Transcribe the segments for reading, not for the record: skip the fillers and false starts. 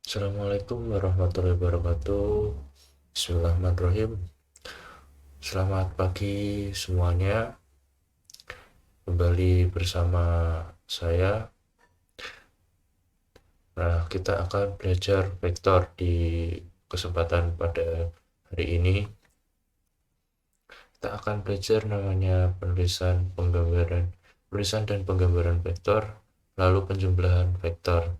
Assalamualaikum warahmatullahi wabarakatuh. Bismillahirrahmanirrahim. Selamat pagi semuanya. Kembali bersama saya. Nah, kita akan belajar vektor di kesempatan pada hari ini. Kita akan belajar namanya penulisan dan penggambaran vektor, lalu penjumlahan vektor.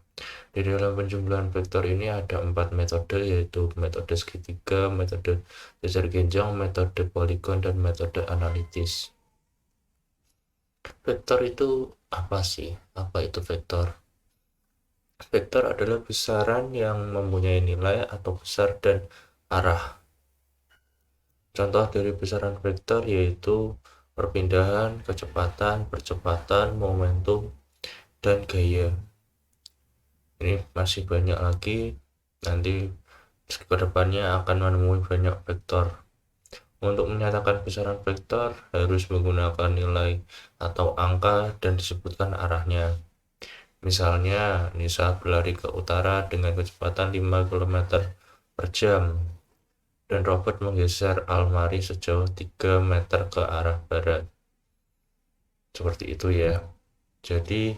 Di dalam penjumlahan vektor ini ada 4 metode, yaitu metode segitiga, metode jajar genjang, metode poligon, dan metode analitis. Vektor itu apa sih? Apa itu vektor? Vektor adalah besaran yang mempunyai nilai atau besar dan arah. Contoh dari besaran vektor yaitu perpindahan, kecepatan, percepatan, momentum, dan gaya. Ini masih banyak lagi, nanti kedepannya akan menemui banyak vektor. Untuk menyatakan besaran vektor harus menggunakan nilai atau angka dan disebutkan arahnya. Misalnya, Nisa berlari ke utara dengan kecepatan 5 km per jam dan Robert menggeser almari sejauh 3 meter ke arah barat. Seperti itu ya. Jadi,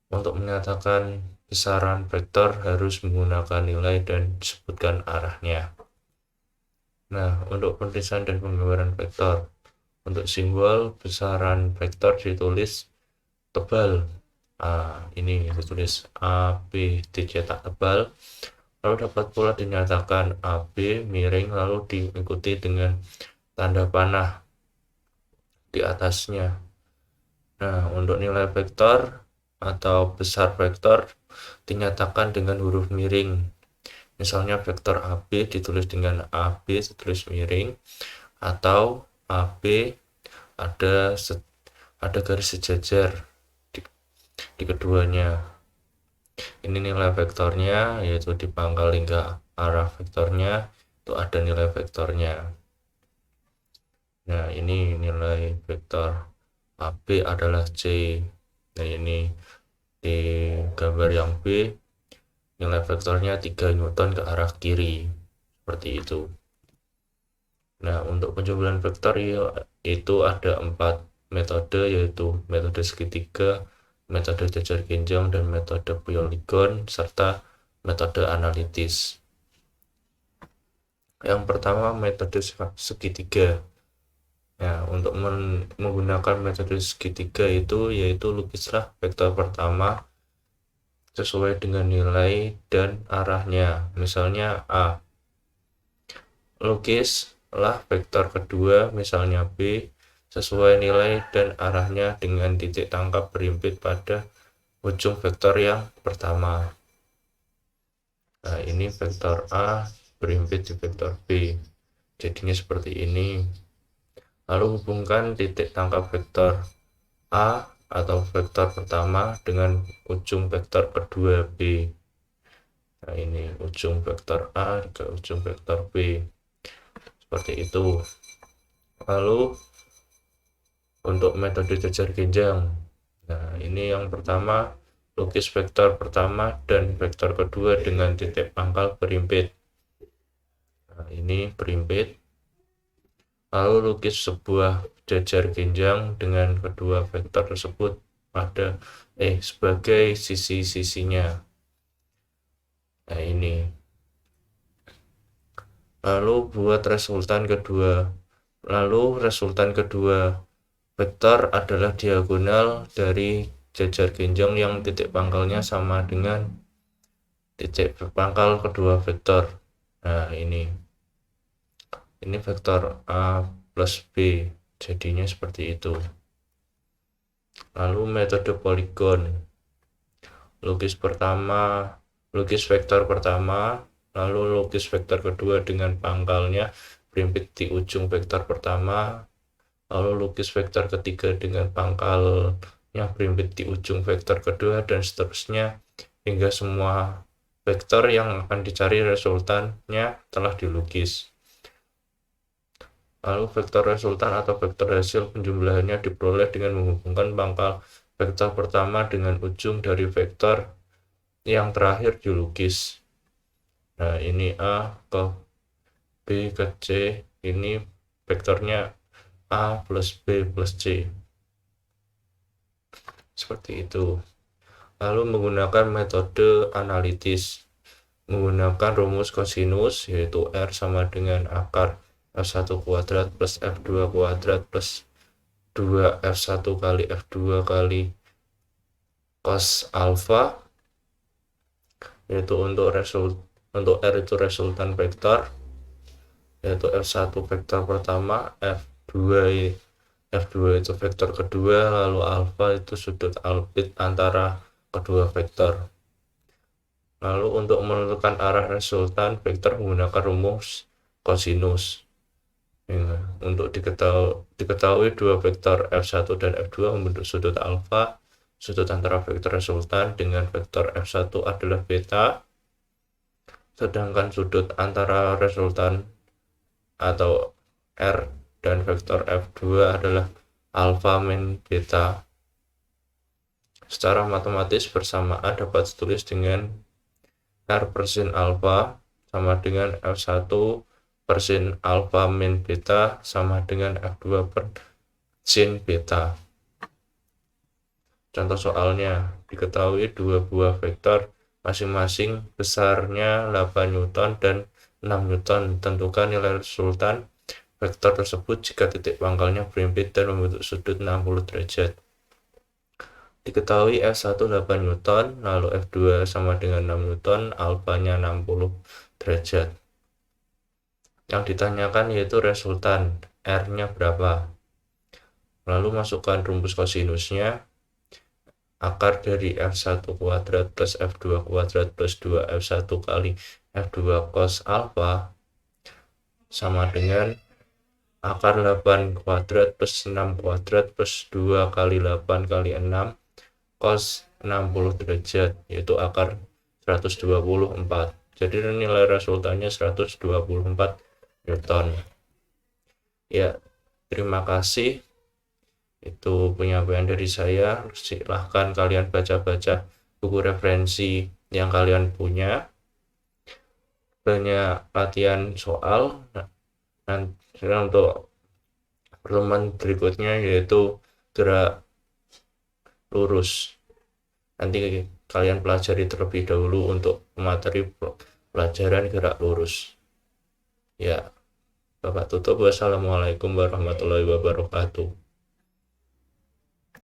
untuk menyatakan besaran vektor harus menggunakan nilai dan disebutkan arahnya. Nah, untuk penulisan dan penggambaran vektor. Untuk simbol besaran vektor ditulis tebal. Ini ditulis AB dicetak tebal. Lalu dapat pula dinyatakan AB miring lalu diikuti dengan tanda panah di atasnya. Nah, untuk nilai vektor atau besar vektor dinyatakan dengan huruf miring. Misalnya vektor AB ditulis dengan AB ditulis miring, atau AB ada garis sejajar di keduanya. Ini nilai vektornya, yaitu di pangkal hingga arah vektornya itu ada nilai vektornya. Nah, ini nilai vektor AB adalah C. Nah, ini di gambar yang B nilai vektornya 3 Newton ke arah kiri, seperti itu. Nah, untuk penjumlahan vektor itu ada 4 metode, yaitu metode segitiga, metode jajar genjang, dan metode poligon, serta metode analitis. Yang pertama, metode segitiga. Nah, untuk menggunakan metode segitiga itu yaitu lukislah vektor pertama sesuai dengan nilai dan arahnya. Misalnya A. Lukislah vektor kedua, misalnya B, sesuai nilai dan arahnya dengan titik tangkap berimpit pada ujung vektor yang pertama. Nah, ini vektor A berimpit di vektor B. Jadinya seperti ini. Lalu hubungkan titik tangkap vektor A atau vektor pertama dengan ujung vektor kedua B. Nah, ini ujung vektor A ke ujung vektor B. Seperti itu. Lalu untuk metode jajar genjang. Nah, ini yang pertama, lukis vektor pertama dan vektor kedua dengan titik pangkal berimpit. Nah, ini berimpit. Lalu lukis sebuah jajar genjang dengan kedua vektor tersebut sebagai sisi-sisinya. Nah, ini. Lalu buat resultan kedua vektor adalah diagonal dari jajar genjang yang titik pangkalnya sama dengan titik pangkal kedua vektor. Nah, ini vektor A plus B, jadinya seperti itu. Lalu metode poligon. Lukis vektor pertama, lalu lukis vektor kedua dengan pangkalnya berimpit di ujung vektor pertama, lalu lukis vektor ketiga dengan pangkalnya berimpit di ujung vektor kedua, dan seterusnya hingga semua vektor yang akan dicari resultannya telah dilukis. Lalu vektor resultan atau vektor hasil penjumlahannya diperoleh dengan menghubungkan pangkal vektor pertama dengan ujung dari vektor yang terakhir dilukis. Nah, ini A ke B ke C, ini vektornya A plus B plus C. Seperti itu. Lalu menggunakan metode analitis. Menggunakan rumus kosinus, yaitu R sama dengan akar F1 kuadrat plus F2 kuadrat plus 2F1 kali F2 kali cos alpha, yaitu untuk R itu resultan vektor, yaitu F1 vektor pertama, F2 itu vektor kedua, lalu alpha itu sudut albit antara kedua vektor. Lalu untuk menentukan arah resultan vektor menggunakan rumus kosinus. Ya, untuk diketahui dua vektor F1 dan F2 membentuk sudut alfa, sudut antara vektor resultan dengan vektor F1 adalah beta, sedangkan sudut antara resultan atau R dan vektor F2 adalah alfa min beta. Secara matematis bersamaan dapat ditulis dengan R per sin alfa sama dengan F1 per sin alfa min beta sama dengan F2 per sin beta. Contoh soalnya, diketahui dua buah vektor masing-masing besarnya 8 Newton dan 6 Newton. Tentukan nilai resultan vektor tersebut jika titik pangkalnya berimpit dan membentuk sudut 60 derajat. Diketahui F1 8 Newton, lalu F2 sama dengan 6 Newton, alfanya 60 derajat. Yang ditanyakan yaitu resultan, R-nya berapa. Lalu masukkan rumus kosinusnya, akar dari F1 kuadrat plus F2 kuadrat plus 2F1 kali F2 cos alpha sama dengan akar 8 kuadrat plus 6 kuadrat plus 2 kali 8 kali 6 cos 60 derajat, yaitu akar 124. Jadi nilai resultannya 124 Newton. Ya, terima kasih. Itu penyampaian dari saya. Silahkan kalian baca-baca buku referensi yang kalian punya. Banyak latihan soal. Nanti untuk pertemuan berikutnya yaitu gerak lurus. Nanti kalian pelajari terlebih dahulu untuk materi pelajaran gerak lurus. Ya, Bapak tutup. Wassalamualaikum warahmatullahi wabarakatuh.